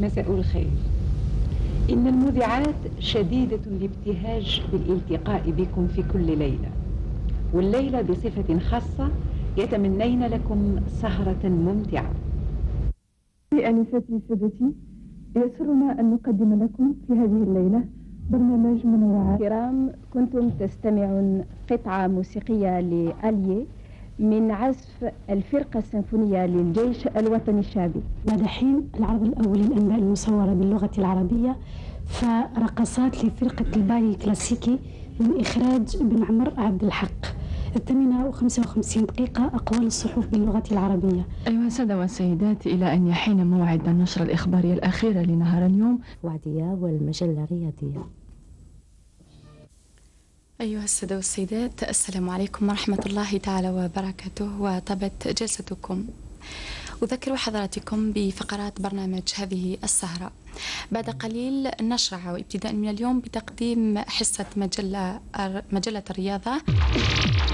مساء الخير. إن المذيعات شديدة الابتهاج بالالتقاء بكم في كل ليلة، والليلة بصفة خاصة يتمنين لكم سهرة ممتعة. آنستي سادتي، يسرنا أن نقدم لكم في هذه الليلة برنامج منوعات. كرام، كنتم تستمعون قطعة موسيقية لآلية من عزف الفرقة السيمفونية للجيش الوطني الشعبي. ودحين العرض الأول للأنباء المصورة باللغة العربية، فرقصات لفرقة البالي الكلاسيكي من إخراج بن عمر عبد الحق. 58 دقيقة أقوال الصحف باللغة العربية. أيها السادة والسيدات، إلى أن يحين موعد النشرة الإخبارية الأخيرة لنهار اليوم، وعدية والمجلة الرياضية. أيها السادة والسيدات، السلام عليكم ورحمة الله تعالى وبركاته، وطابت جلستكم. أذكر حضراتكم بفقرات برنامج هذه السهرة. بعد قليل نشرع ابتداء من اليوم بتقديم حصة مجلة الرياضة.